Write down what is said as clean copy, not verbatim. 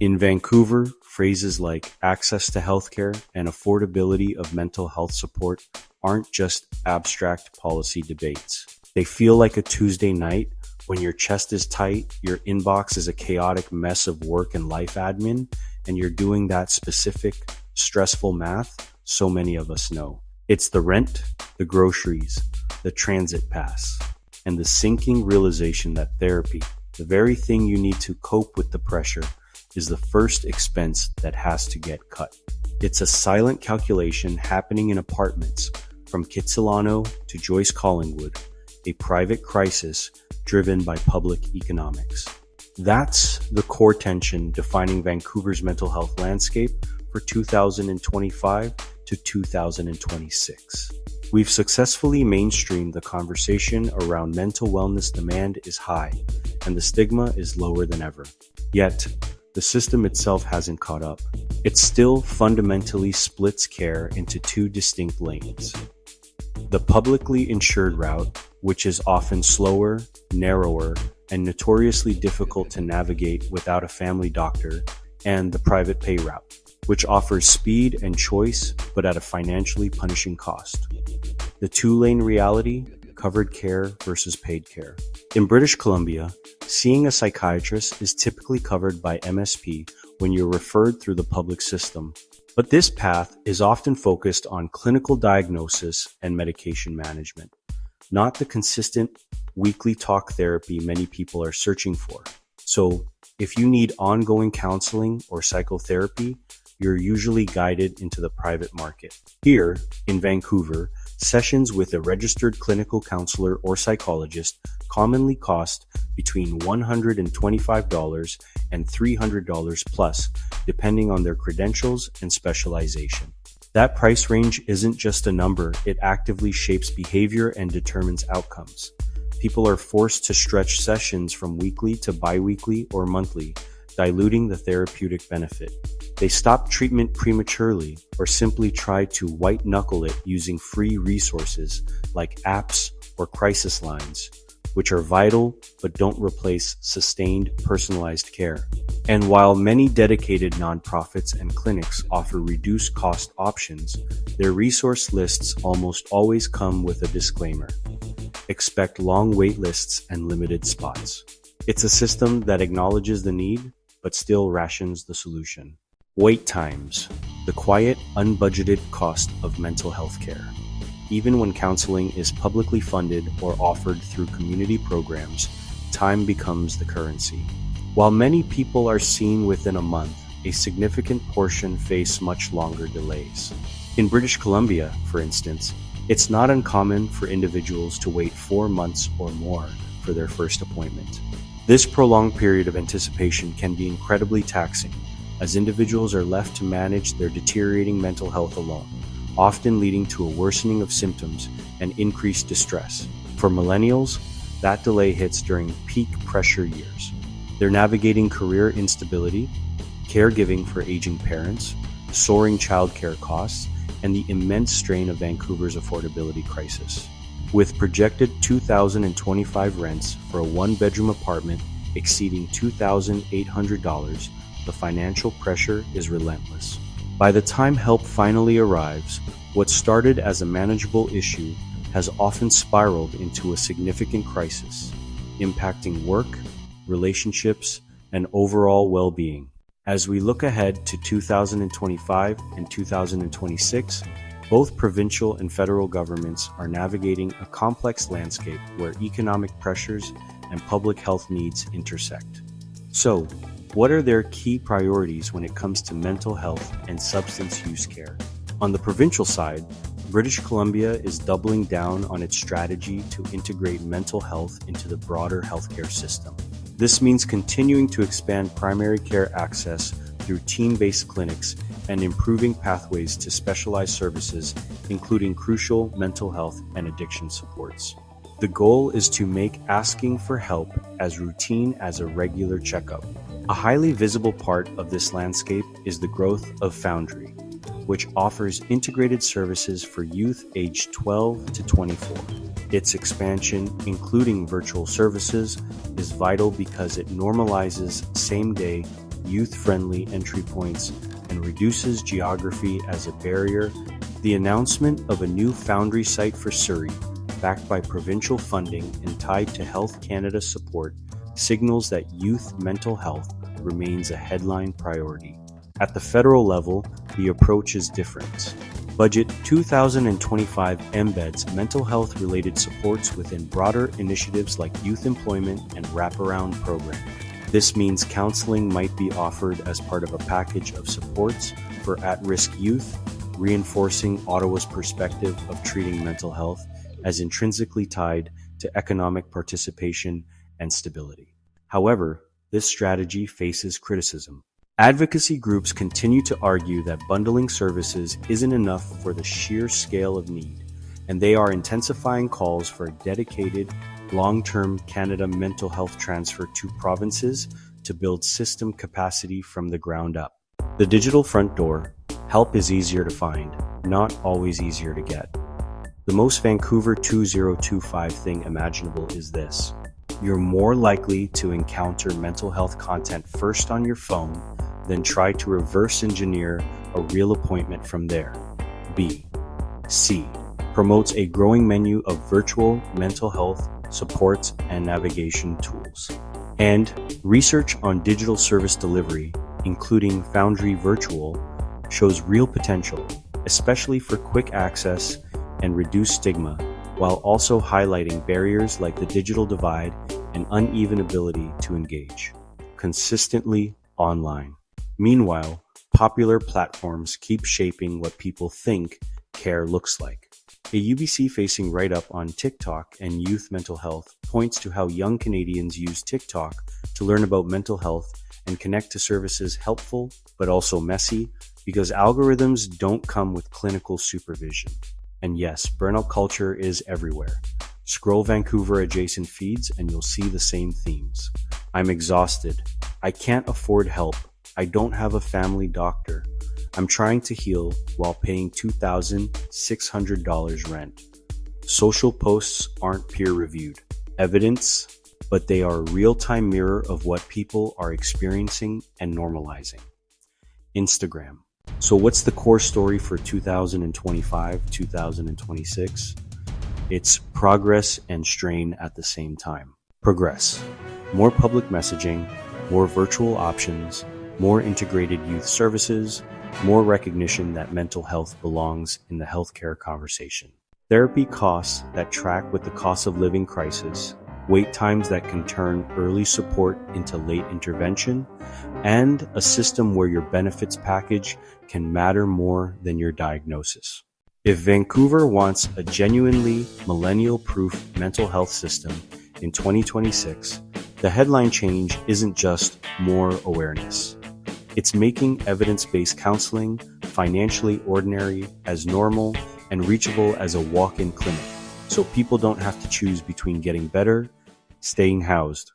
In Vancouver, phrases like access to healthcare and affordability of mental health support aren't just abstract policy debates. They feel like a Tuesday night when your chest is tight, your inbox is a chaotic mess of work and life admin, and you're doing that specific, stressful math so many of us know. It's the rent, the groceries, the transit pass, and the sinking realization that therapy, the very thing you need to cope with the pressure, is the first expense that has to get cut. It's a silent calculation happening in apartments from Kitsilano to Joyce Collingwood, a private crisis driven by public economics. That's the core tension defining Vancouver's mental health landscape for 2025 to 2026. We've successfully mainstreamed the conversation around mental wellness. Demand is high, and the stigma is lower than ever. Yet, the system itself hasn't caught up. It still fundamentally splits care into two distinct lanes. The publicly insured route, which is often slower, narrower, and notoriously difficult to navigate without a family doctor, and the private pay route, which offers speed and choice but at a financially punishing cost. The two-lane reality, covered care versus paid care. In British Columbia, seeing a psychiatrist is typically covered by MSP when you're referred through the public system. But this path is often focused on clinical diagnosis and medication management, not the consistent weekly talk therapy many people are searching for. So, if you need ongoing counseling or psychotherapy, you're usually guided into the private market. Here, in Vancouver, sessions with a registered clinical counselor or psychologist commonly cost between $125 and $300 plus, depending on their credentials and specialization. That price range isn't just a number, it actively shapes behavior and determines outcomes. People are forced to stretch sessions from weekly to bi-weekly or monthly, diluting the therapeutic benefit. They stop treatment prematurely or simply try to white-knuckle it using free resources like apps or crisis lines, which are vital but don't replace sustained, personalized care. And while many dedicated nonprofits and clinics offer reduced cost options, their resource lists almost always come with a disclaimer. Expect long wait lists and limited spots. It's a system that acknowledges the need, but still rations the solution. Wait times, the quiet, unbudgeted cost of mental health care. Even when counseling is publicly funded or offered through community programs, time becomes the currency. While many people are seen within a month, a significant portion face much longer delays. In British Columbia, for instance, it's not uncommon for individuals to wait 4 months or more for their first appointment. This prolonged period of anticipation can be incredibly taxing, as individuals are left to manage their deteriorating mental health alone, often leading to a worsening of symptoms and increased distress. For millennials, that delay hits during peak pressure years. They're navigating career instability, caregiving for aging parents, soaring childcare costs, and the immense strain of Vancouver's affordability crisis. With projected 2025 rents for a one-bedroom apartment exceeding $2,800, the financial pressure is relentless. By the time help finally arrives, what started as a manageable issue has often spiraled into a significant crisis, impacting work, relationships, and overall well-being. As we look ahead to 2025 and 2026, both provincial and federal governments are navigating a complex landscape where economic pressures and public health needs intersect. So, what are their key priorities when it comes to mental health and substance use care? On the provincial side, British Columbia is doubling down on its strategy to integrate mental health into the broader healthcare system. This means continuing to expand primary care access through team-based clinics and improving pathways to specialized services, including crucial mental health and addiction supports. The goal is to make asking for help as routine as a regular checkup. A highly visible part of this landscape is the growth of Foundry, which offers integrated services for youth aged 12 to 24. Its expansion, including virtual services, is vital because it normalizes same-day, youth-friendly entry points and reduces geography as a barrier, the announcement of a new Foundry site for Surrey, backed by provincial funding and tied to Health Canada support, signals that youth mental health remains a headline priority. At the federal level, the approach is different. Budget 2025 embeds mental health-related supports within broader initiatives like youth employment and wraparound programming. This means counseling might be offered as part of a package of supports for at-risk youth, reinforcing Ottawa's perspective of treating mental health as intrinsically tied to economic participation and stability. However, this strategy faces criticism. Advocacy groups continue to argue that bundling services isn't enough for the sheer scale of need, and they are intensifying calls for a dedicated, long-term Canada mental health transfer to provinces to build system capacity from the ground up. The digital front door, help is easier to find, not always easier to get. The most Vancouver 2025 thing imaginable is this. You're more likely to encounter mental health content first on your phone than try to reverse engineer a real appointment from there. B. C. Promotes a growing menu of virtual mental health supports and navigation tools. And research on digital service delivery, including Foundry Virtual, shows real potential, especially for quick access and reduced stigma, while also highlighting barriers like the digital divide and uneven ability to engage consistently online. Meanwhile, popular platforms keep shaping what people think care looks like. A UBC-facing write-up on TikTok and youth mental health points to how young Canadians use TikTok to learn about mental health and connect to services helpful but also messy because algorithms don't come with clinical supervision. And yes, burnout culture is everywhere. Scroll Vancouver adjacent feeds and you'll see the same themes. I'm exhausted. I can't afford help. I don't have a family doctor. I'm trying to heal while paying $2,600 rent. Social posts aren't peer-reviewed evidence, but they are a real-time mirror of what people are experiencing and normalizing. Instagram. So what's the core story for 2025, 2026? It's progress and strain at the same time. Progress. More public messaging, more virtual options, more integrated youth services, more recognition that mental health belongs in the healthcare conversation. Therapy costs that track with the cost of living crisis, wait times that can turn early support into late intervention, and a system where your benefits package can matter more than your diagnosis. If Vancouver wants a genuinely millennial-proof mental health system in 2026, the headline change isn't just more awareness. It's making evidence-based counseling financially ordinary as normal and reachable as a walk-in clinic, so people don't have to choose between getting better, staying housed,